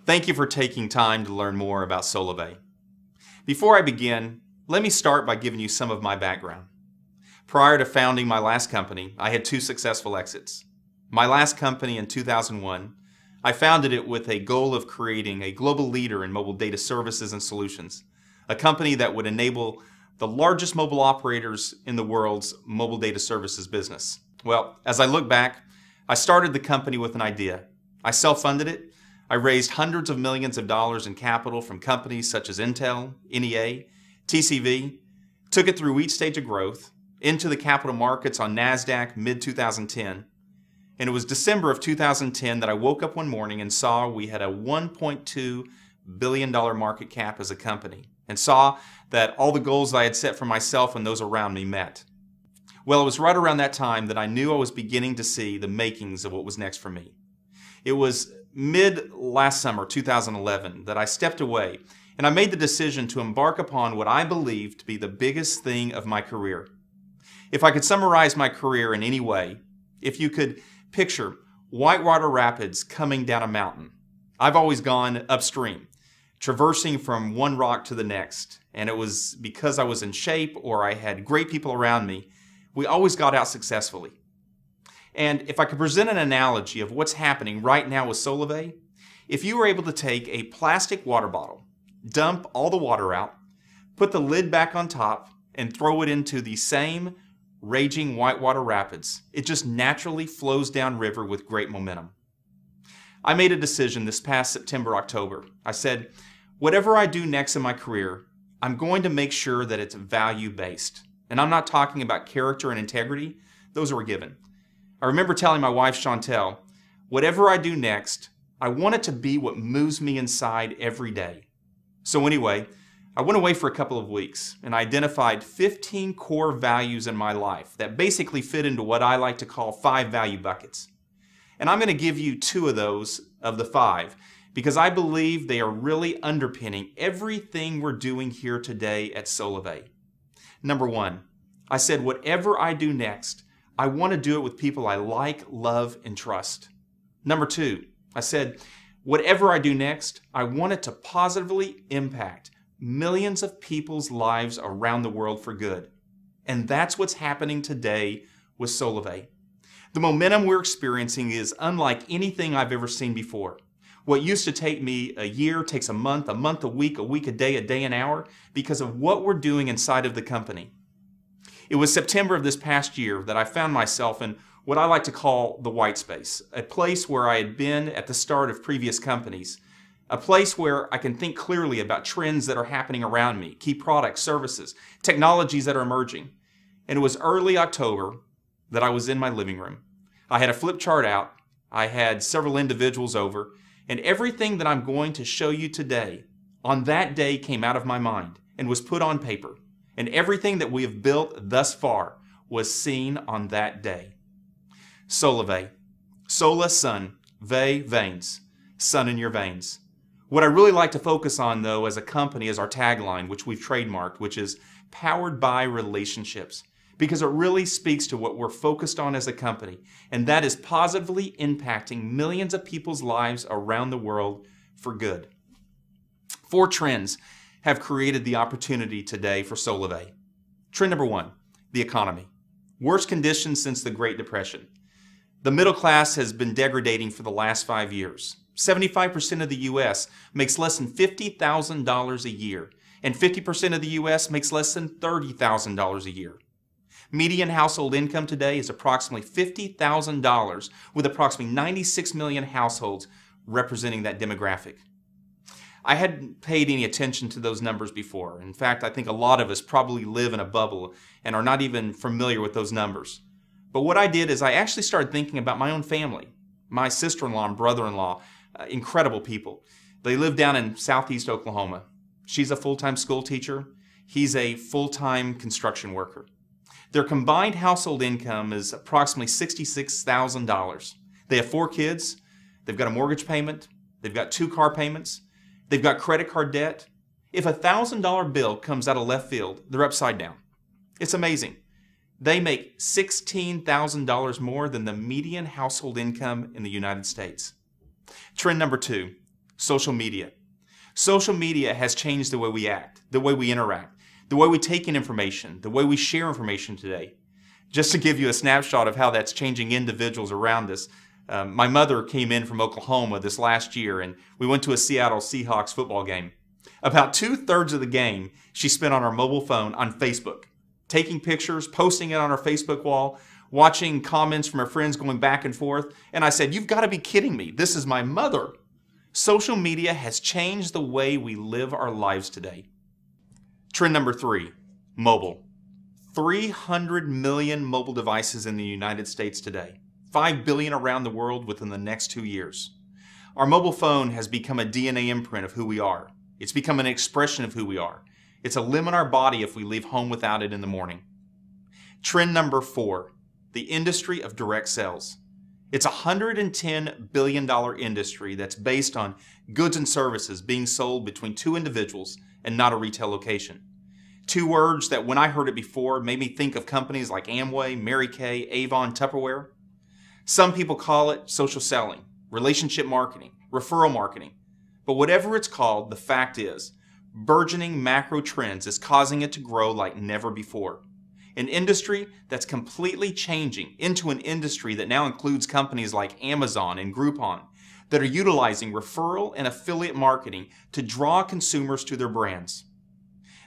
Thank you for taking time to learn more about Solavei. Before I begin, let me start by giving you some of my background. Prior to founding my last company, I had 2 successful exits. My last company in 2001, I founded it with a goal of creating a global leader in mobile data services and solutions, a company that would enable the largest mobile operators in the world's mobile data services business. Well, as I look back, I started the company with an idea. I self-funded it. I raised hundreds of millions of dollars in capital from companies such as Intel, NEA, TCV, took it through each stage of growth, into the capital markets on NASDAQ mid-2010. And it was December of 2010 that I woke up one morning and saw we had a $1.2 billion market cap as a company, and saw that all the goals I had set for myself and those around me met. Well, it was right around that time that I knew I was beginning to see the makings of what was next for me. It was mid last summer, 2011, that I stepped away and I made the decision to embark upon what I believed to be the biggest thing of my career. If I could summarize my career in any way, if you could picture whitewater rapids coming down a mountain, I've always gone upstream, traversing from one rock to the next. And it was because I was in shape or I had great people around me, we always got out successfully. And if I could present an analogy of what's happening right now with Solavei, if you were able to take a plastic water bottle, dump all the water out, put the lid back on top, and throw it into the same raging whitewater rapids, it just naturally flows downriver with great momentum. I made a decision this past September, October. I said, whatever I do next in my career, I'm going to make sure that it's value-based. And I'm not talking about character and integrity. Those are a given. I remember telling my wife, Chantel, whatever I do next, I want it to be what moves me inside every day. So anyway, I went away for a couple of weeks and I identified 15 core values in my life that basically fit into what I like to call 5 value buckets. And I'm going to give you 2 of those of the 5 because I believe they are really underpinning everything we're doing here today at Solavei. Number 1, I said whatever I do next, I want to do it with people I like, love, and trust. Number 2, I said whatever I do next, I want it to positively impact millions of people's lives around the world for good. And that's what's happening today with Solavei. The momentum we're experiencing is unlike anything I've ever seen before. What used to take me a year takes a month a week a day, an hour, because of what we're doing inside of the company. It was September of this past year that I found myself in what I like to call the white space, a place where I had been at the start of previous companies, a place where I can think clearly about trends that are happening around me, key products, services, technologies that are emerging. And it was early October that I was in my living room. I had a flip chart out, I had several individuals over, and everything that I'm going to show you today on that day came out of my mind and was put on paper. And everything that we have built thus far was seen on that day. Solavei. Sola, sun. Vei, veins. Sun in your veins. What I really like to focus on, though, as a company is our tagline, which we've trademarked, which is powered by relationships. Because it really speaks to what we're focused on as a company, and that is positively impacting millions of people's lives around the world for good. 4 trends have created the opportunity today for Solavei. Trend number 1, the economy. Worst conditions since the Great Depression. The middle class has been degrading for the last 5 years. 75% of the U.S. makes less than $50,000 a year, and 50% of the U.S. makes less than $30,000 a year. Median household income today is approximately $50,000, with approximately 96 million households representing that demographic. I hadn't paid any attention to those numbers before. In fact, I think a lot of us probably live in a bubble and are not even familiar with those numbers. But what I did is I actually started thinking about my own family. My sister-in-law and brother-in-law, incredible people. They live down in southeast Oklahoma. She's a full-time school teacher. He's a full-time construction worker. Their combined household income is approximately $66,000. They have 4 kids. They've got a mortgage payment. They've got 2 car payments. They've got credit card debt. If a $1,000 bill comes out of left field, they're upside down. It's amazing. They make $16,000 more than the median household income in the United States. Trend number 2, Social media. Social media has changed the way we act, the way we interact, the way we take in information, the way we share information today. Just to give you a snapshot of how that's changing individuals around us, my mother came in from Oklahoma this last year, and we went to a Seattle Seahawks football game. About 2/3 of the game she spent on her mobile phone on Facebook, taking pictures, posting it on her Facebook wall, watching comments from her friends going back and forth. And I said, "You've got to be kidding me. This is my mother." Social media has changed the way we live our lives today. Trend number 3, mobile. 300 million mobile devices in the United States today. 5 billion around the world within the next 2 years. Our mobile phone has become a DNA imprint of who we are. It's become an expression of who we are. It's a limb in our body if we leave home without it in the morning. Trend number 4, the industry of direct sales. It's a $110 billion industry that's based on goods and services being sold between two individuals and not a retail location. 2 words that when I heard it before made me think of companies like Amway, Mary Kay, Avon, Tupperware. Some people call it social selling, relationship marketing, referral marketing. But whatever it's called, the fact is, burgeoning macro trends is causing it to grow like never before. An industry that's completely changing into an industry that now includes companies like Amazon and Groupon that are utilizing referral and affiliate marketing to draw consumers to their brands.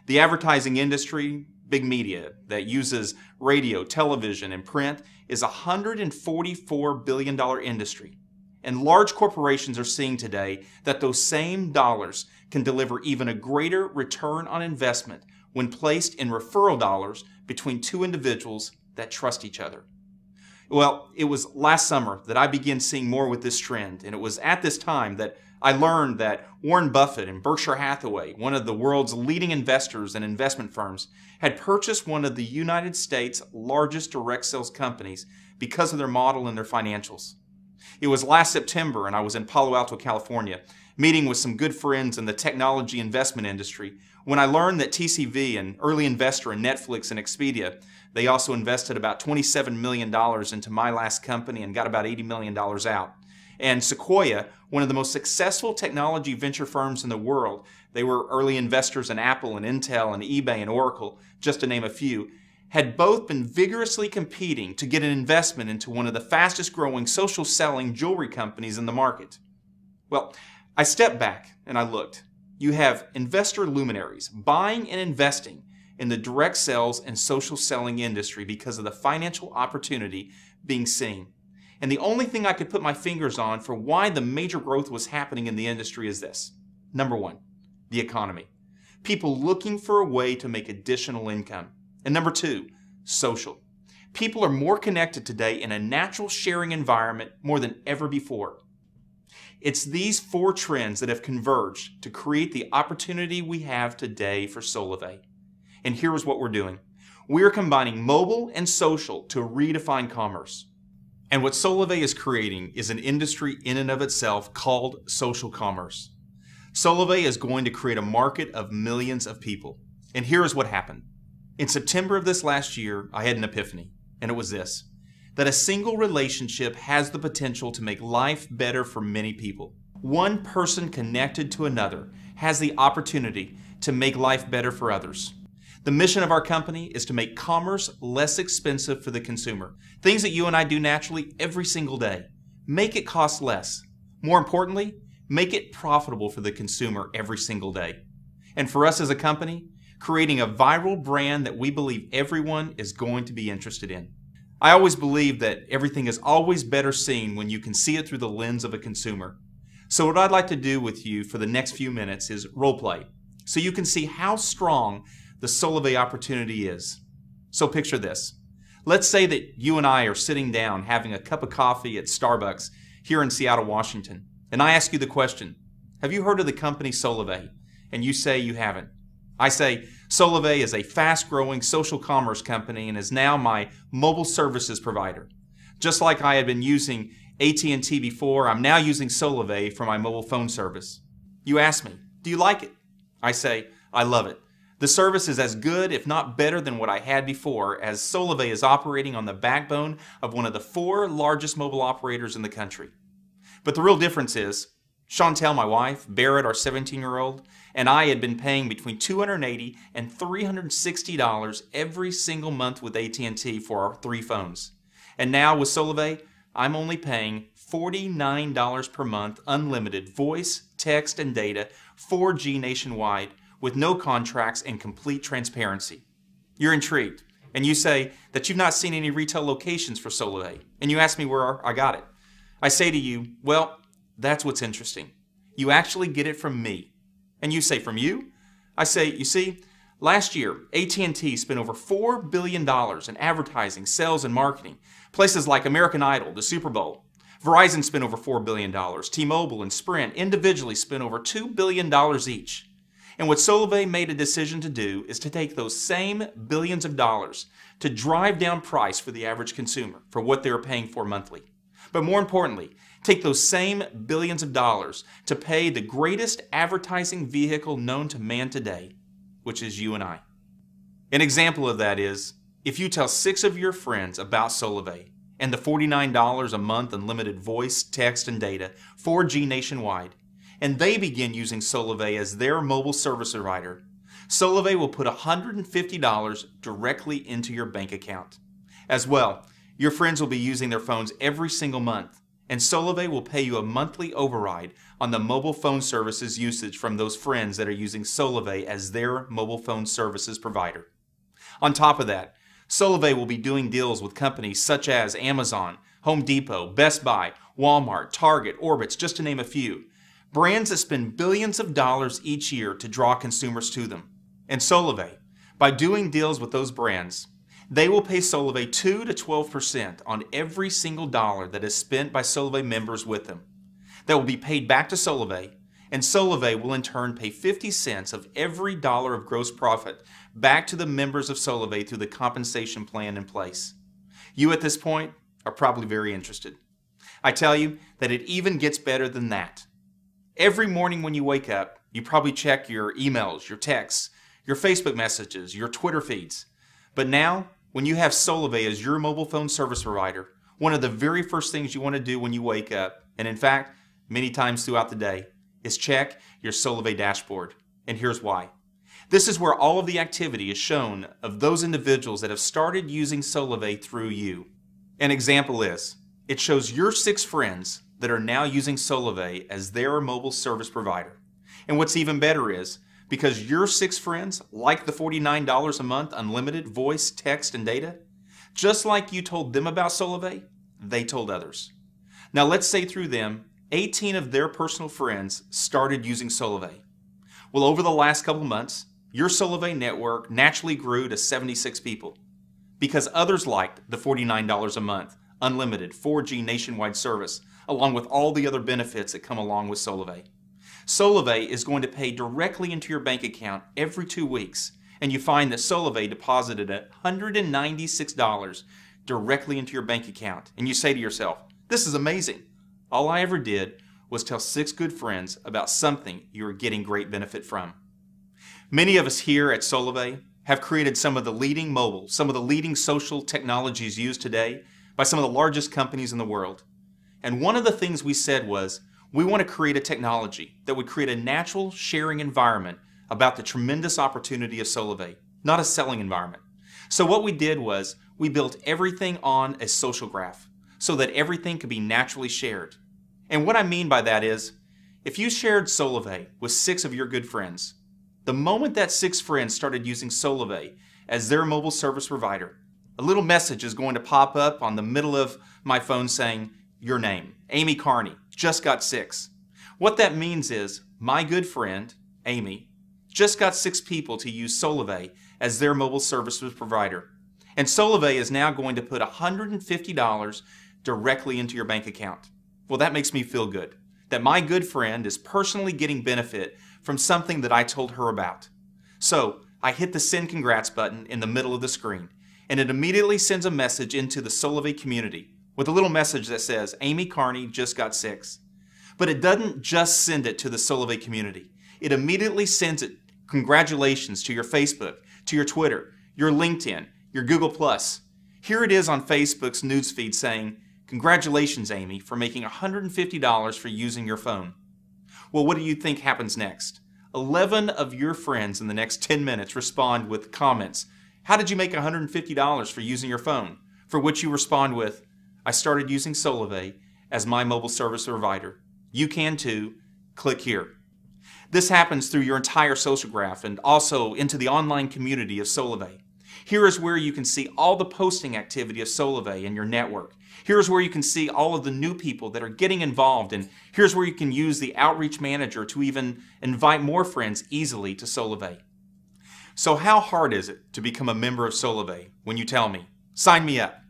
The advertising industry, big media, that uses radio, television, and print is a $144 billion industry. And large corporations are seeing today that those same dollars can deliver even a greater return on investment when placed in referral dollars between 2 individuals that trust each other. Well, it was last summer that I began seeing more with this trend, and it was at this time that I learned that Warren Buffett and Berkshire Hathaway, one of the world's leading investors and investment firms, had purchased one of the United States' largest direct sales companies because of their model and their financials. It was last September, and I was in Palo Alto, California, meeting with some good friends in the technology investment industry, when I learned that TCV, an early investor in Netflix and Expedia, they also invested about $27 million into my last company and got about $80 million out. And Sequoia, one of the most successful technology venture firms in the world, they were early investors in Apple and Intel and eBay and Oracle, just to name a few, had both been vigorously competing to get an investment into one of the fastest growing social selling jewelry companies in the market. Well, I stepped back and I looked. You have investor luminaries buying and investing in the direct sales and social selling industry because of the financial opportunity being seen. And the only thing I could put my fingers on for why the major growth was happening in the industry is this. Number 1, the economy. People looking for a way to make additional income. And number 2, social. People are more connected today in a natural sharing environment more than ever before. It's these 4 trends that have converged to create the opportunity we have today for Solavei. And here's what we're doing. We are combining mobile and social to redefine commerce. And what Solavei is creating is an industry in and of itself called social commerce. Solavei is going to create a market of millions of people. And here is what happened. In September of this last year, I had an epiphany, and it was this, that a single relationship has the potential to make life better for many people. One person connected to another has the opportunity to make life better for others. The mission of our company is to make commerce less expensive for the consumer. Things that you and I do naturally every single day. Make it cost less. More importantly, make it profitable for the consumer every single day. And for us as a company, creating a viral brand that we believe everyone is going to be interested in. I always believe that everything is always better seen when you can see it through the lens of a consumer. So what I'd like to do with you for the next few minutes is role play, so you can see how strong the Solavei opportunity is. So picture this. Let's say that you and I are sitting down having a cup of coffee at Starbucks here in Seattle, Washington, and I ask you the question, have you heard of the company Solavei? And you say you haven't. I say, Solavei is a fast-growing social commerce company and is now my mobile services provider. Just like I had been using AT&T before, I'm now using Solavei for my mobile phone service. You ask me, do you like it? I say, I love it. The service is as good, if not better, than what I had before, as Solavei is operating on the backbone of one of the 4 largest mobile operators in the country. But the real difference is, Chantel, my wife, Barrett, our 17-year-old, and I had been paying between $280 and $360 every single month with AT&T for our 3 phones. And now with Solavei, I'm only paying $49 per month, unlimited voice, text, and data, 4G nationwide, with no contracts and complete transparency. You're intrigued, and you say that you've not seen any retail locations for Solavei, and you ask me where I got it. I say to you, well, that's what's interesting. You actually get it from me. And you say, from you? I say, you see, last year, AT&T spent over $4 billion in advertising, sales, and marketing. Places like American Idol, the Super Bowl. Verizon spent over $4 billion. T-Mobile and Sprint individually spent over $2 billion each. And what Solavei made a decision to do is to take those same billions of dollars to drive down price for the average consumer for what they're paying for monthly. But more importantly, take those same billions of dollars to pay the greatest advertising vehicle known to man today, which is you and I. An example of that is, if you tell 6 of your friends about Solavei and the $49 a month unlimited voice, text, and data, 4G nationwide, and they begin using Solavei as their mobile service provider, Solavei will put $150 directly into your bank account. As well, your friends will be using their phones every single month, and Solavei will pay you a monthly override on the mobile phone services usage from those friends that are using Solavei as their mobile phone services provider. On top of that, Solavei will be doing deals with companies such as Amazon, Home Depot, Best Buy, Walmart, Target, Orbitz, just to name a few. Brands that spend billions of dollars each year to draw consumers to them. And Solavei, by doing deals with those brands, they will pay Solavei 2 to 12% on every single dollar that is spent by Solavei members with them. That will be paid back to Solavei, and Solavei will in turn pay 50 cents of every dollar of gross profit back to the members of Solavei through the compensation plan in place. You at this point are probably very interested. I tell you that it even gets better than that. Every morning when you wake up, you probably check your emails, your texts, your Facebook messages, your Twitter feeds. But now, when you have Solavei as your mobile phone service provider, one of the very first things you want to do when you wake up, and in fact, many times throughout the day, is check your Solavei dashboard. And here's why. This is where all of the activity is shown of those individuals that have started using Solavei through you. An example is, it shows your 6 friends that are now using Solavei as their mobile service provider. And what's even better is, because your 6 friends like the $49 a month unlimited voice, text, and data, just like you told them about Solavei, they told others. Now let's say through them, 18 of their personal friends started using Solavei. Well, over the last couple months, your Solavei network naturally grew to 76 people because others liked the $49 a month unlimited 4G nationwide service, along with all the other benefits that come along with Solavei. Solavei is going to pay directly into your bank account every 2 weeks, and you find that Solavei deposited $196 directly into your bank account. And you say to yourself, this is amazing. All I ever did was tell 6 good friends about something you were getting great benefit from. Many of us here at Solavei have created some of the leading mobile, some of the leading social technologies used today by some of the largest companies in the world. And one of the things we said was, we want to create a technology that would create a natural sharing environment about the tremendous opportunity of Solavei, not a selling environment. So what we did was, we built everything on a social graph so that everything could be naturally shared. And what I mean by that is, if you shared Solavei with 6 of your good friends, the moment that 6 friends started using Solavei as their mobile service provider, a little message is going to pop up on the middle of my phone saying, your name, Amy Carney, just got 6. What that means is, my good friend, Amy, just got 6 people to use Solavei as their mobile services provider. And Solavei is now going to put $150 directly into your bank account. Well, that makes me feel good, that my good friend is personally getting benefit from something that I told her about. So I hit the send congrats button in the middle of the screen, and it immediately sends a message into the Solavei community with a little message that says, Amy Carney just got 6. But it doesn't just send it to the Solavei community. It immediately sends it, congratulations, to your Facebook, to your Twitter, your LinkedIn, your Google+. Here it is on Facebook's newsfeed saying, congratulations, Amy, for making $150 for using your phone. Well, what do you think happens next? 11 of your friends in the next 10 minutes respond with comments. How did you make $150 for using your phone? For which you respond with, I started using Solavei as my mobile service provider. You can too. Click here. This happens through your entire social graph and also into the online community of Solavei. Here is where you can see all the posting activity of Solavei in your network. Here's where you can see all of the new people that are getting involved, and here's where you can use the outreach manager to even invite more friends easily to Solavei. So how hard is it to become a member of Solavei when you tell me, sign me up?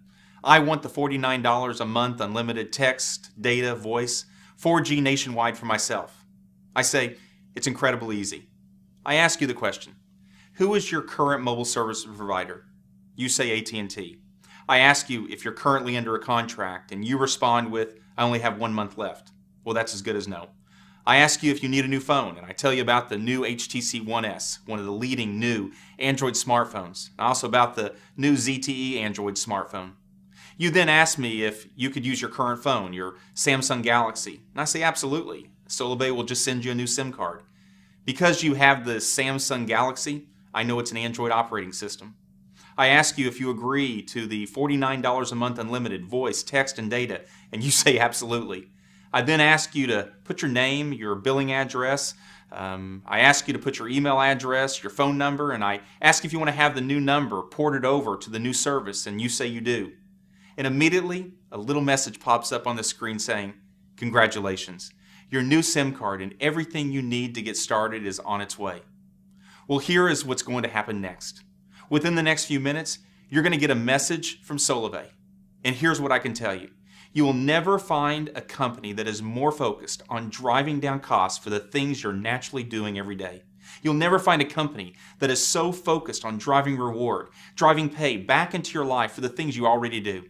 I want the $49 a month unlimited text, data, voice, 4G nationwide for myself. I say, it's incredibly easy. I ask you the question, who is your current mobile service provider? You say AT&T. I ask you if you're currently under a contract and you respond with, I only have 1 month left. Well, that's as good as no. I ask you if you need a new phone, and I tell you about the new HTC One S, one of the leading new Android smartphones, and also about the new ZTE Android smartphone. You then ask me if you could use your current phone, your Samsung Galaxy, and I say absolutely. Solavei will just send you a new SIM card. Because you have the Samsung Galaxy, I know it's an Android operating system. I ask you if you agree to the $49 a month unlimited voice, text, and data, and you say absolutely. I then ask you to put your name, your billing address. I ask you to put your email address, your phone number, and I ask if you want to have the new number ported over to the new service, and you say you do. And immediately, a little message pops up on the screen saying, congratulations. Your new SIM card and everything you need to get started is on its way. Well, here is what's going to happen next. Within the next few minutes, you're going to get a message from Solavei. And here's what I can tell you. You will never find a company that is more focused on driving down costs for the things you're naturally doing every day. You'll never find a company that is so focused on driving reward, driving pay back into your life for the things you already do.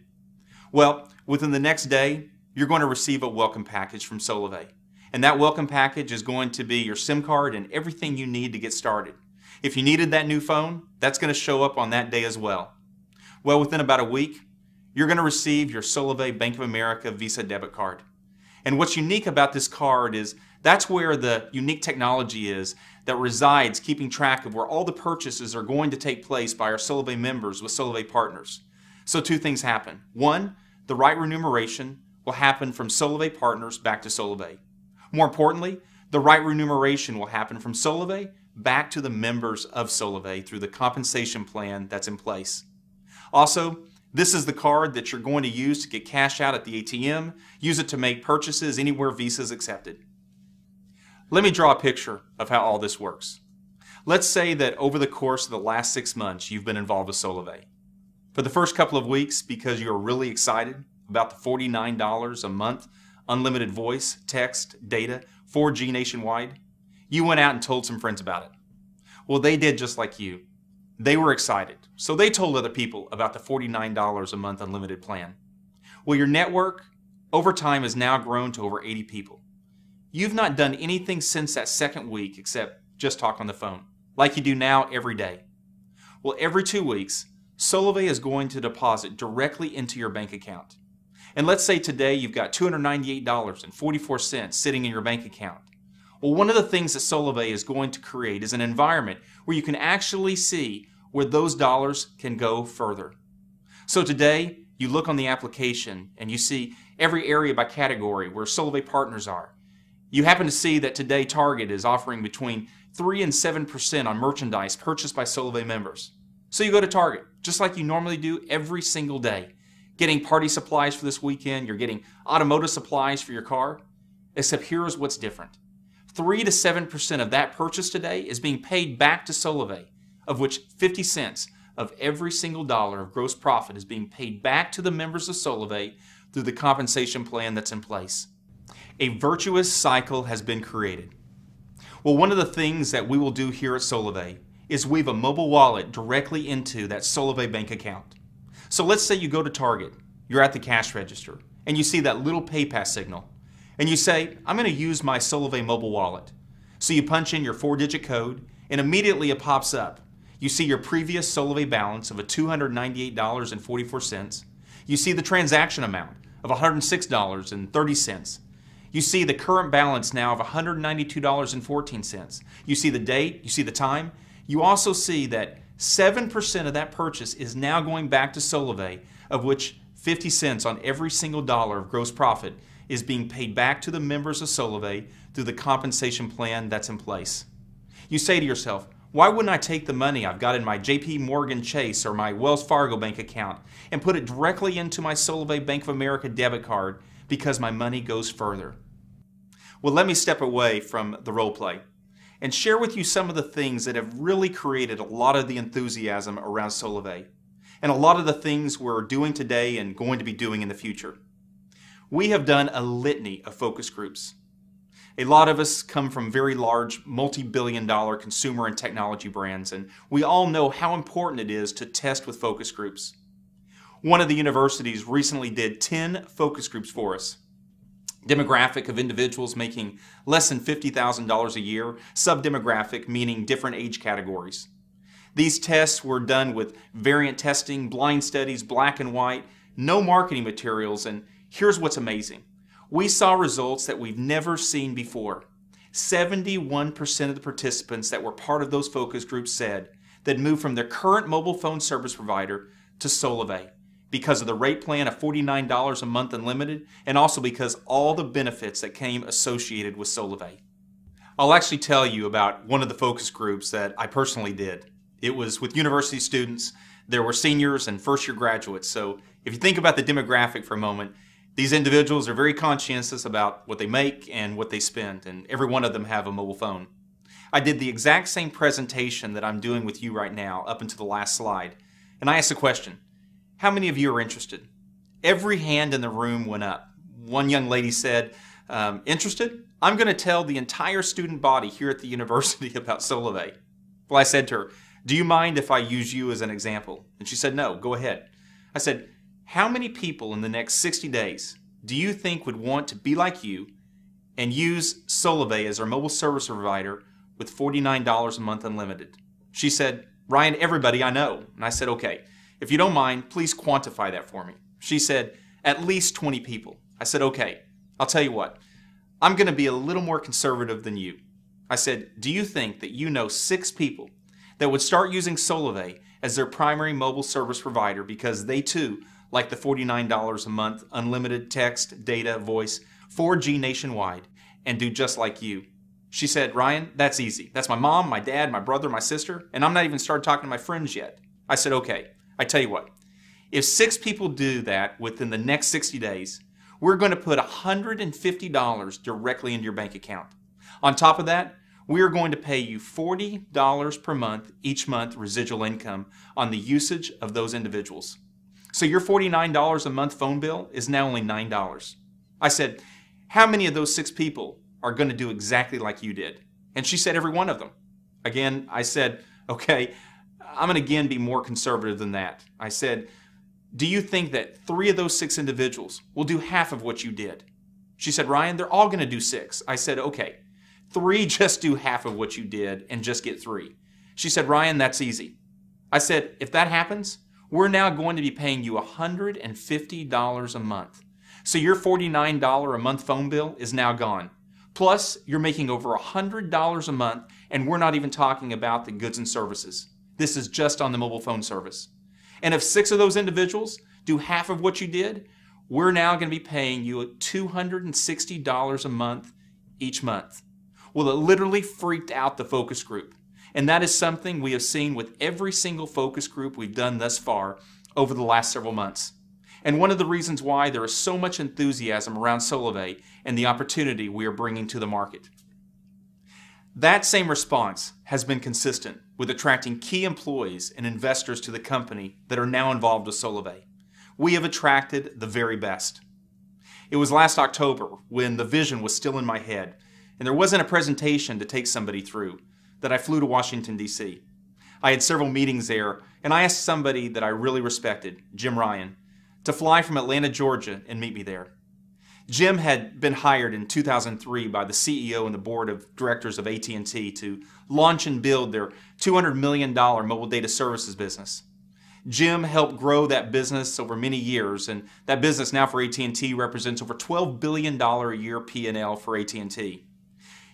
Well, within the next day, you're going to receive a welcome package from Solavei. And that welcome package is going to be your SIM card and everything you need to get started. If you needed that new phone, that's going to show up on that day as well. Well, within about a week, you're going to receive your Solavei Bank of America Visa debit card. And what's unique about this card is that's where the unique technology is that resides keeping track of where all the purchases are going to take place by our Solavei members with Solavei partners. So two things happen. One, the right remuneration will happen from Solavei partners back to Solavei. More importantly, the right remuneration will happen from Solavei back to the members of Solavei through the compensation plan that's in place. Also, this is the card that you're going to use to get cash out at the ATM, use it to make purchases anywhere Visa is accepted. Let me draw a picture of how all this works. Let's say that over the course of the last 6 months, you've been involved with Solavei. For the first couple of weeks, because you're really excited about the $49 a month unlimited voice, text, data, 4G nationwide, you went out and told some friends about it. Well, they did just like you. They were excited, so they told other people about the $49 a month unlimited plan. Well, your network over time has now grown to over 80 people. You've not done anything since that second week except just talk on the phone, like you do now every day. Well, every 2 weeks, Solavei is going to deposit directly into your bank account. And let's say today you've got $298.44 sitting in your bank account. Well, one of the things that Solavei is going to create is an environment where you can actually see where those dollars can go further. So today, you look on the application and you see every area by category where Solavei partners are. You happen to see that today Target is offering between 3 and 7% on merchandise purchased by Solavei members. So you go to Target, just like you normally do every single day. Getting party supplies for this weekend, you're getting automotive supplies for your car. Except here is what's different. 3 to 7% of that purchase today is being paid back to Solavei, of which 50 cents of every single dollar of gross profit is being paid back to the members of Solavei through the compensation plan that's in place. A virtuous cycle has been created. Well, one of the things that we will do here at Solavei is weave a mobile wallet directly into that Solavei bank account. So let's say you go to Target, you're at the cash register, and you see that little PayPass signal. And you say, I'm going to use my Solavei mobile wallet. So you punch in your 4-digit code, and immediately it pops up. You see your previous Solavei balance of $298.44. You see the transaction amount of $106.30. You see the current balance now of $192.14. You see the date, you see the time. You also see that 7% of that purchase is now going back to Solavei, of which 50 cents on every single dollar of gross profit is being paid back to the members of Solavei through the compensation plan that's in place. You say to yourself, why wouldn't I take the money I've got in my JP Morgan Chase or my Wells Fargo bank account and put it directly into my Solavei Bank of America debit card because my money goes further? Well, let me step away from the role play and share with you some of the things that have really created a lot of the enthusiasm around Solavei and a lot of the things we're doing today and going to be doing in the future. We have done a litany of focus groups. A lot of us come from very large, multi-billion-dollar consumer and technology brands, and we all know how important it is to test with focus groups. One of the universities recently did 10 focus groups for us. Demographic of individuals making less than $50,000 a year, subdemographic meaning different age categories. These tests were done with variant testing, blind studies, black and white, no marketing materials, and here's what's amazing. We saw results that we've never seen before. 71% of the participants that were part of those focus groups said they'd moved from their current mobile phone service provider to Solavei because of the rate plan of $49 a month unlimited, and also because all the benefits that came associated with Solavei. I'll actually tell you about one of the focus groups that I personally did. It was with university students. There were seniors and first-year graduates. So if you think about the demographic for a moment, these individuals are very conscientious about what they make and what they spend, and every one of them have a mobile phone. I did the exact same presentation that I'm doing with you right now up until the last slide, and I asked the question, how many of you are interested? Every hand in the room went up. One young lady said, interested? I'm going to tell the entire student body here at the university about Solavei. Well, I said to her, do you mind if I use you as an example? And she said, no, go ahead. I said, how many people in the next 60 days do you think would want to be like you and use Solavei as our mobile service provider with $49 a month unlimited? She said, Ryan, everybody I know. And I said, okay, if you don't mind, please quantify that for me. She said, at least 20 people. I said, okay, I'll tell you what, I'm going to be a little more conservative than you. I said, do you think that you know 6 people that would start using Solavei as their primary mobile service provider because they too like the $49 a month unlimited text, data, voice, 4G nationwide, and do just like you? She said, Ryan, that's easy. That's my mom, my dad, my brother, my sister, and I'm not even started talking to my friends yet. I said, okay, I tell you what, if 6 people do that within the next 60 days, we're going to put $150 directly into your bank account. On top of that, we are going to pay you $40 per month each month residual income on the usage of those individuals. So your $49 a month phone bill is now only $9. I said, how many of those 6 people are going to do exactly like you did? And she said, every one of them. Again, I said, okay, I'm going to again be more conservative than that. I said, do you think that 3 of those 6 individuals will do half of what you did? She said, Ryan, they're all going to do 6. I said, okay, 3 just do half of what you did and just get 3. She said, Ryan, that's easy. I said, if that happens, we're now going to be paying you $150 a month. So your $49 a month phone bill is now gone. Plus, you're making over $100 a month, and we're not even talking about the goods and services. This is just on the mobile phone service. And if 6 of those individuals do half of what you did, we're now going to be paying you $260 a month each month. Well, it literally freaked out the focus group. And that is something we have seen with every single focus group we've done thus far over the last several months. And one of the reasons why there is so much enthusiasm around Solavei and the opportunity we are bringing to the market. That same response has been consistent with attracting key employees and investors to the company that are now involved with Solavei. We have attracted the very best. It was last October when the vision was still in my head and there wasn't a presentation to take somebody through that I flew to Washington, D.C. I had several meetings there and I asked somebody that I really respected, Jim Ryan, to fly from Atlanta, Georgia and meet me there. Jim had been hired in 2003 by the CEO and the board of directors of AT&T to launch and build their $200 million mobile data services business. Jim helped grow that business over many years, and that business now for AT&T represents over $12 billion a year P&L for AT&T.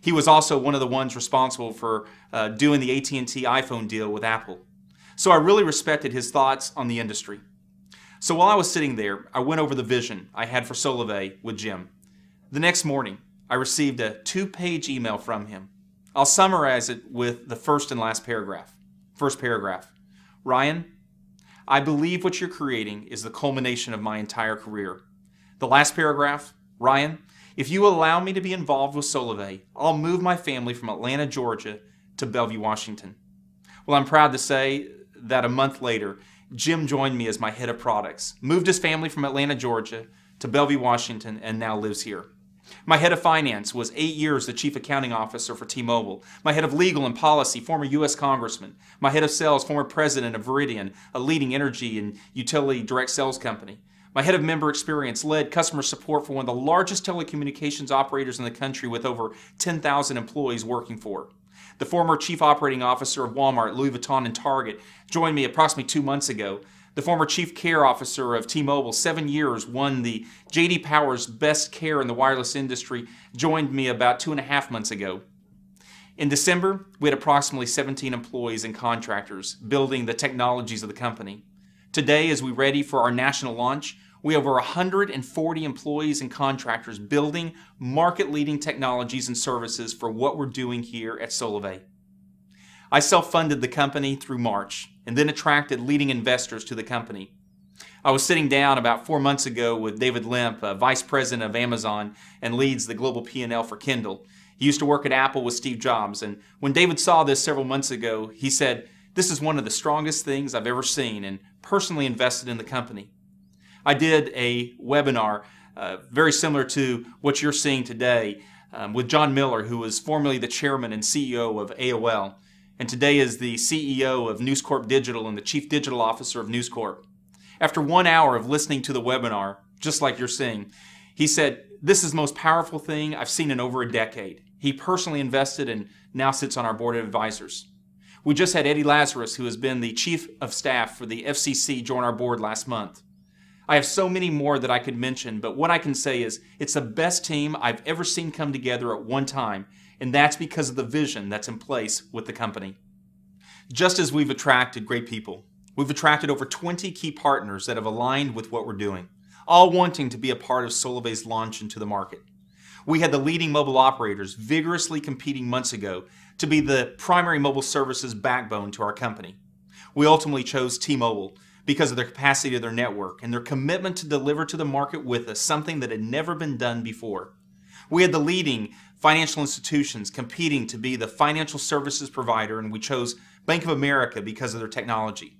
He was also one of the ones responsible for doing the AT&T iPhone deal with Apple. So I really respected his thoughts on the industry. So while I was sitting there, I went over the vision I had for Solavei with Jim. The next morning, I received a 2-page email from him. I'll summarize it with the first and last paragraph. First paragraph. Ryan, I believe what you're creating is the culmination of my entire career. The last paragraph. Ryan, if you allow me to be involved with Solavei, I'll move my family from Atlanta, Georgia to Bellevue, Washington. Well, I'm proud to say that a month later, Jim joined me as my head of products, moved his family from Atlanta, Georgia to Bellevue, Washington, and now lives here. My head of finance was 8 years the chief accounting officer for T-Mobile. My head of legal and policy, former U.S. congressman. My head of sales, former president of Veridian, a leading energy and utility direct sales company. My head of member experience led customer support for one of the largest telecommunications operators in the country with over 10,000 employees working for it. The former chief operating officer of Walmart, Louis Vuitton, and Target joined me approximately 2 months ago. The former chief care officer of T-Mobile, 7 years, won the J.D. Power's Best Care in the Wireless Industry, joined me about 2.5 months ago. In December, we had approximately 17 employees and contractors building the technologies of the company. Today, as we ready for our national launch, we have over 140 employees and contractors building market-leading technologies and services for what we're doing here at Solavei. I self-funded the company through March and then attracted leading investors to the company. I was sitting down about 4 months ago with David Limp, Vice President of Amazon and leads the global P&L for Kindle. He used to work at Apple with Steve Jobs, and when David saw this several months ago, he said, "This is one of the strongest things I've ever seen," and personally invested in the company. I did a webinar very similar to what you're seeing today with John Miller, who was formerly the chairman and CEO of AOL. And today is the CEO of News Corp Digital and the Chief Digital Officer of News Corp. After 1 hour of listening to the webinar, just like you're seeing, he said, "This is the most powerful thing I've seen in over a decade." He personally invested and now sits on our board of advisors. We just had Eddie Lazarus, who has been the Chief of Staff for the FCC, join our board last month. I have so many more that I could mention, but what I can say is it's the best team I've ever seen come together at one time, and that's because of the vision that's in place with the company. Just as we've attracted great people, we've attracted over 20 key partners that have aligned with what we're doing, all wanting to be a part of Solavei's launch into the market. We had the leading mobile operators vigorously competing months ago to be the primary mobile services backbone to our company. We ultimately chose T-Mobile because of their capacity of their network and their commitment to deliver to the market with us something that had never been done before. We had the leading financial institutions competing to be the financial services provider, and we chose Bank of America because of their technology.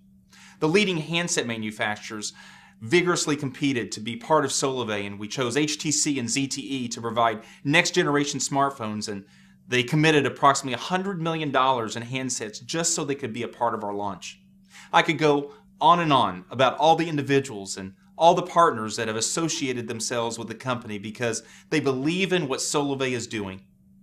The leading handset manufacturers vigorously competed to be part of Solavei, and we chose HTC and ZTE to provide next-generation smartphones, and they committed approximately $100 million in handsets just so they could be a part of our launch. I could go on and on about all the individuals and all the partners that have associated themselves with the company because they believe in what Solavei is doing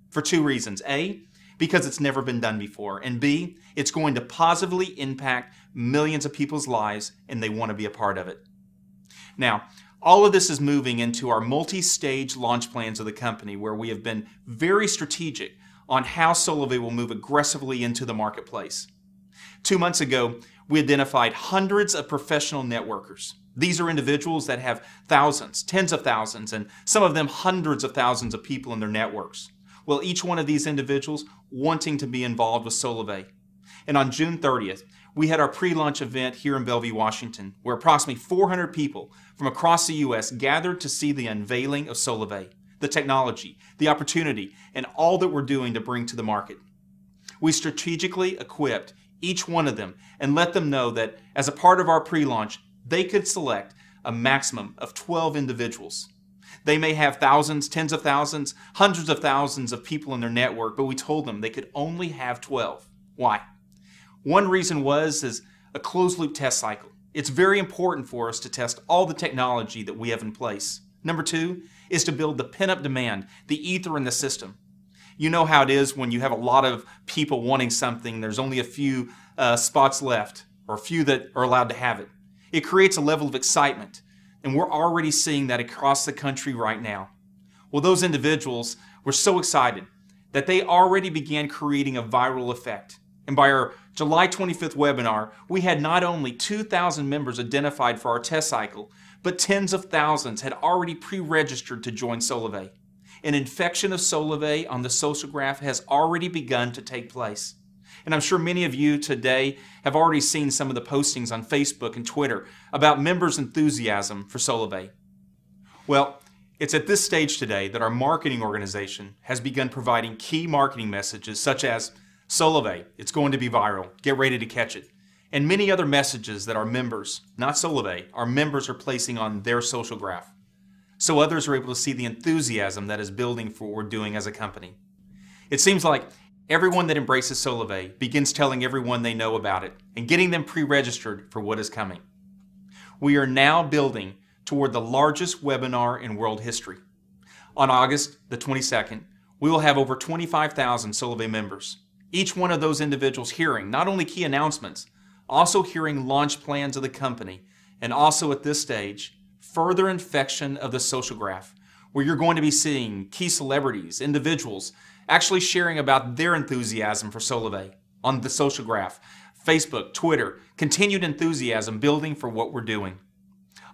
for 2 reasons. A, because it's never been done before, and B, it's going to positively impact millions of people's lives and they want to be a part of it. Now, all of this is moving into our multi-stage launch plans of the company where we have been very strategic on how Solavei will move aggressively into the marketplace. 2 months ago, we identified hundreds of professional networkers. These are individuals that have thousands, tens of thousands, and some of them hundreds of thousands of people in their networks. Well, each one of these individuals wanting to be involved with Solavei. And on June 30th, we had our pre-launch event here in Bellevue, Washington, where approximately 400 people from across the U.S. gathered to see the unveiling of Solavei, the technology, the opportunity, and all that we're doing to bring to the market. We strategically equipped each one of them and let them know that as a part of our pre-launch, they could select a maximum of 12 individuals. They may have thousands, tens of thousands, hundreds of thousands of people in their network, but we told them they could only have 12. Why? One reason is a closed-loop test cycle. It's very important for us to test all the technology that we have in place. Number 2 is to build the pent-up demand, the ether in the system. You know how it is when you have a lot of people wanting something, there's only a few spots left. or a few that are allowed to have it. It creates a level of excitement, and we're already seeing that across the country right now. Well, those individuals were so excited that they already began creating a viral effect. And by our July 25th webinar, we had not only 2,000 members identified for our test cycle, but tens of thousands had already pre-registered to join Solavei. An infection of Solavei on the social graph has already begun to take place. And I'm sure many of you today have already seen some of the postings on Facebook and Twitter about members' enthusiasm for Solavei. Well, it's at this stage today that our marketing organization has begun providing key marketing messages such as Solavei, it's going to be viral, get ready to catch it, and many other messages that our members, not Solavei, our members are placing on their social graph. So others are able to see the enthusiasm that is building for what we're doing as a company. It seems like everyone that embraces Solavei begins telling everyone they know about it and getting them pre-registered for what is coming. We are now building toward the largest webinar in world history. On August the 22nd, we will have over 25,000 Solavei members. Each one of those individuals hearing not only key announcements, also hearing launch plans of the company, and also at this stage, further infection of the social graph, where you're going to be seeing key celebrities, individuals, actually sharing about their enthusiasm for Solavei on the social graph, Facebook, Twitter, continued enthusiasm building for what we're doing.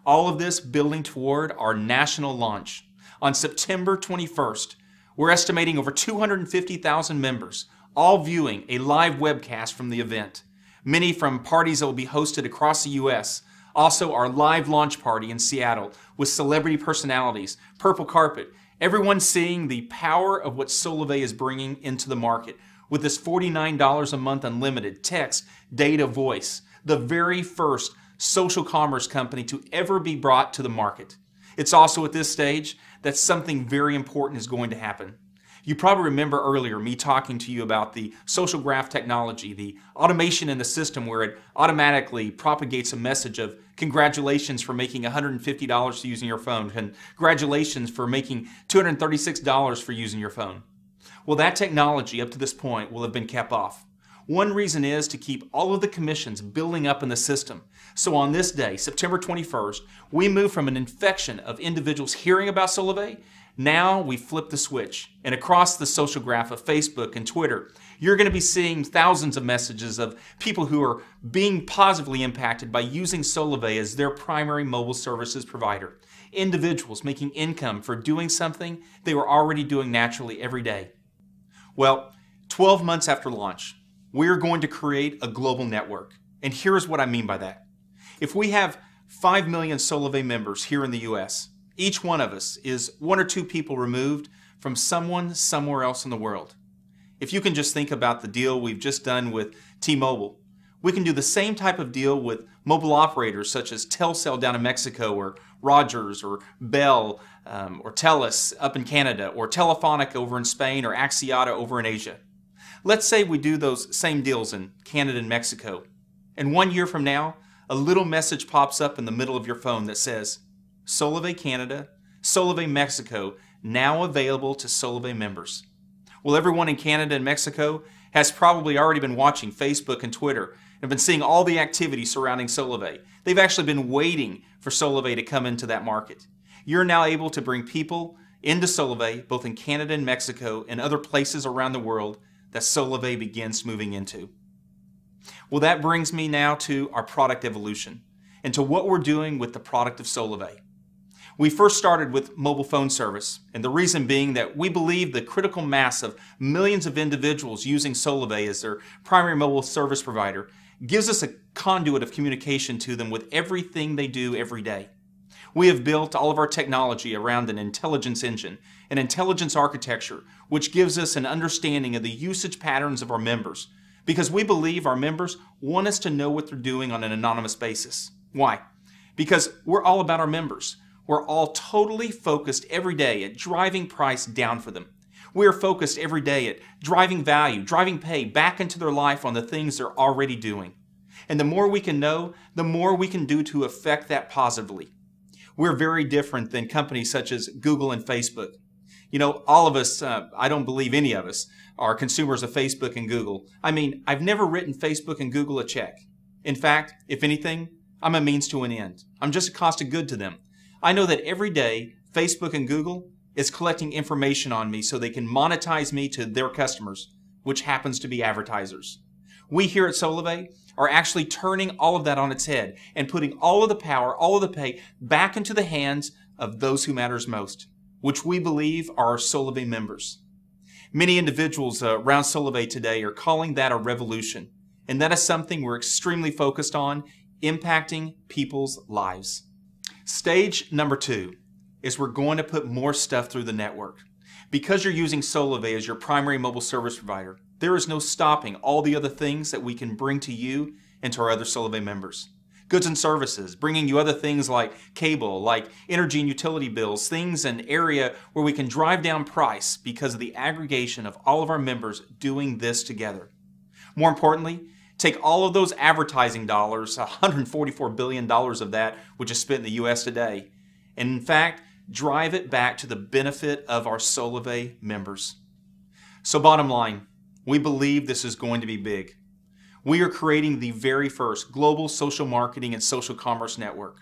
All of this building toward our national launch. On September 21st, we're estimating over 250,000 members, all viewing a live webcast from the event. Many from parties that will be hosted across the U.S., also our live launch party in Seattle with celebrity personalities, purple carpet, everyone seeing the power of what Solavei is bringing into the market with this $49 a month unlimited text, data, voice, the very first social commerce company to ever be brought to the market. It's also at this stage that something very important is going to happen. You probably remember earlier me talking to you about the social graph technology, the automation in the system where it automatically propagates a message of congratulations for making $150 for using your phone, congratulations for making $236 for using your phone. Well, that technology up to this point will have been kept off. One reason is to keep all of the commissions building up in the system. So on this day, September 21st, we move from an infection of individuals hearing about Solavei. Now we flip the switch, and across the social graph of Facebook and Twitter, you're going to be seeing thousands of messages of people who are being positively impacted by using Solavei as their primary mobile services provider. Individuals making income for doing something they were already doing naturally every day. Well, 12 months after launch, we're going to create a global network. And here's what I mean by that. If we have 5 million Solavei members here in the U.S., each one of us is 1 or 2 people removed from someone somewhere else in the world. If you can just think about the deal we've just done with T-Mobile, we can do the same type of deal with mobile operators such as Telcel down in Mexico, or Rogers, or Bell, or Telus up in Canada, or Telefonica over in Spain, or Axiata over in Asia. Let's say we do those same deals in Canada and Mexico, and 1 year from now, a little message pops up in the middle of your phone that says, Solavei Canada, Solavei Mexico, now available to Solavei members. Well, everyone in Canada and Mexico has probably already been watching Facebook and Twitter and been seeing all the activity surrounding Solavei. They've actually been waiting for Solavei to come into that market. You're now able to bring people into Solavei, both in Canada and Mexico and other places around the world that Solavei begins moving into. Well, that brings me now to our product evolution and to what we're doing with the product of Solavei. We first started with mobile phone service, and the reason being that we believe the critical mass of millions of individuals using Solavei as their primary mobile service provider gives us a conduit of communication to them with everything they do every day. We have built all of our technology around an intelligence engine, an intelligence architecture, which gives us an understanding of the usage patterns of our members, because we believe our members want us to know what they're doing on an anonymous basis. Why? Because we're all about our members. We're all totally focused every day at driving price down for them. We are focused every day at driving value, driving pay back into their life on the things they're already doing. And the more we can know, the more we can do to affect that positively. We're very different than companies such as Google and Facebook. You know, all of us, I don't believe any of us, are consumers of Facebook and Google. I mean, I've never written Facebook and Google a check. In fact, if anything, I'm a means to an end. I'm just a cost of good to them. I know that every day, Facebook and Google is collecting information on me so they can monetize me to their customers, which happens to be advertisers. We here at Solavei are actually turning all of that on its head and putting all of the power, all of the pay back into the hands of those who matters most, which we believe are our Solavei members. Many individuals around Solavei today are calling that a revolution, and that is something we're extremely focused on, impacting people's lives. Stage number 2 is we're going to put more stuff through the network. Because you're using Solavei as your primary mobile service provider, there is no stopping all the other things that we can bring to you and to our other Solavei members. Goods and services, bringing you other things like cable, like energy and utility bills, things in an area where we can drive down price because of the aggregation of all of our members doing this together. More importantly, take all of those advertising dollars, $144 billion of that, which is spent in the U.S. today, and in fact, drive it back to the benefit of our Solavei members. So bottom line, we believe this is going to be big. We are creating the very first global social marketing and social commerce network.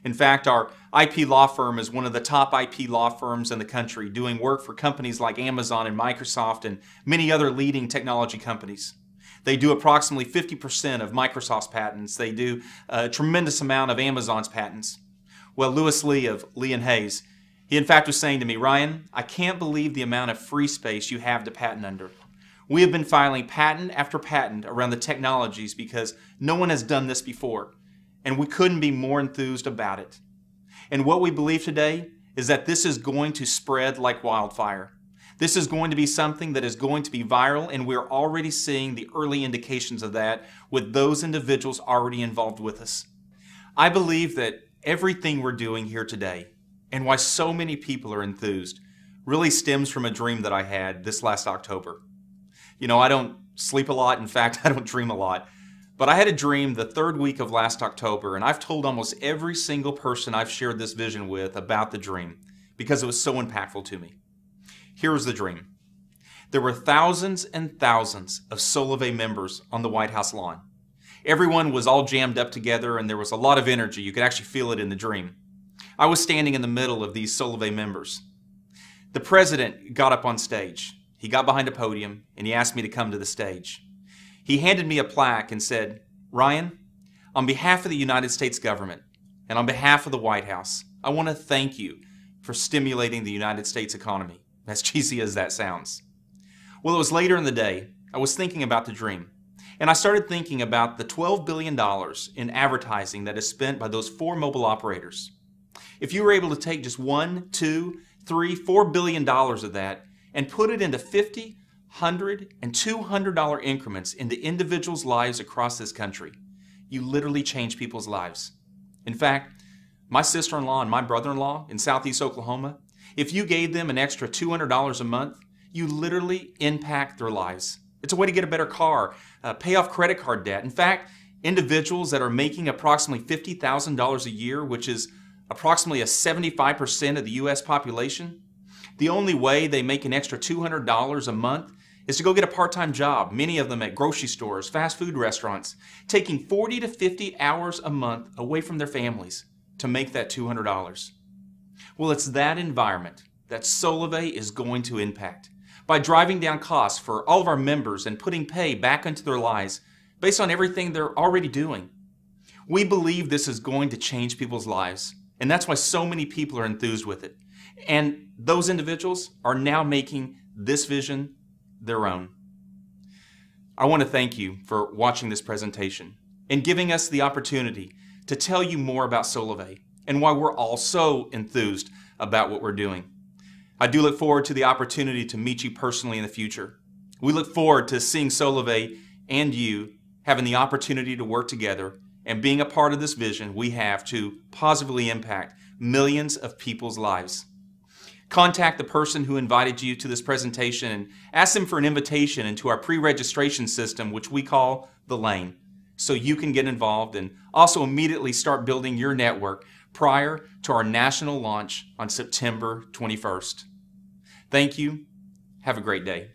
In fact, our IP law firm is one of the top IP law firms in the country, doing work for companies like Amazon and Microsoft and many other leading technology companies. They do approximately 50% of Microsoft's patents. They do a tremendous amount of Amazon's patents. Well, Lewis Lee of Lee & Hayes, he in fact was saying to me, "Ryan, I can't believe the amount of free space you have to patent under. We have been filing patent after patent around the technologies because no one has done this before, and we couldn't be more enthused about it." And what we believe today is that this is going to spread like wildfire. This is going to be something that is going to be viral, and we're already seeing the early indications of that with those individuals already involved with us. I believe that everything we're doing here today, and why so many people are enthused, really stems from a dream that I had this last October. You know, I don't sleep a lot. In fact, I don't dream a lot. But I had a dream the third week of last October, and I've told almost every single person I've shared this vision with about the dream because it was so impactful to me. Here was the dream. There were thousands and thousands of Solavei members on the White House lawn. Everyone was all jammed up together, and there was a lot of energy. You could actually feel it in the dream. I was standing in the middle of these Solavei members. The president got up on stage. He got behind a podium, and he asked me to come to the stage. He handed me a plaque and said, "Ryan, on behalf of the United States government and on behalf of the White House, I want to thank you for stimulating the United States economy," as cheesy as that sounds. Well, it was later in the day. I was thinking about the dream, and I started thinking about the $12 billion in advertising that is spent by those 4 mobile operators. If you were able to take just $1, $2, $3, $4 billion of that and put it into $50, $100, and $200 increments into individuals' lives across this country, you literally change people's lives. In fact, my sister-in-law and my brother-in-law in Southeast Oklahoma, if you gave them an extra $200 a month, you literally impact their lives. It's a way to get a better car, pay off credit card debt. In fact, individuals that are making approximately $50,000 a year, which is approximately a 75% of the U.S. population, the only way they make an extra $200 a month is to go get a part-time job, many of them at grocery stores, fast food restaurants, taking 40 to 50 hours a month away from their families to make that $200. Well, it's that environment that Solavei is going to impact by driving down costs for all of our members and putting pay back into their lives based on everything they're already doing. We believe this is going to change people's lives, and that's why so many people are enthused with it. And those individuals are now making this vision their own. I want to thank you for watching this presentation and giving us the opportunity to tell you more about Solavei and why we're all so enthused about what we're doing. I do look forward to the opportunity to meet you personally in the future. We look forward to seeing Solavei and you having the opportunity to work together and being a part of this vision we have to positively impact millions of people's lives. Contact the person who invited you to this presentation and ask them for an invitation into our pre-registration system, which we call The Lane, so you can get involved and also immediately start building your network prior to our national launch on September 21st. Thank you. Have a great day.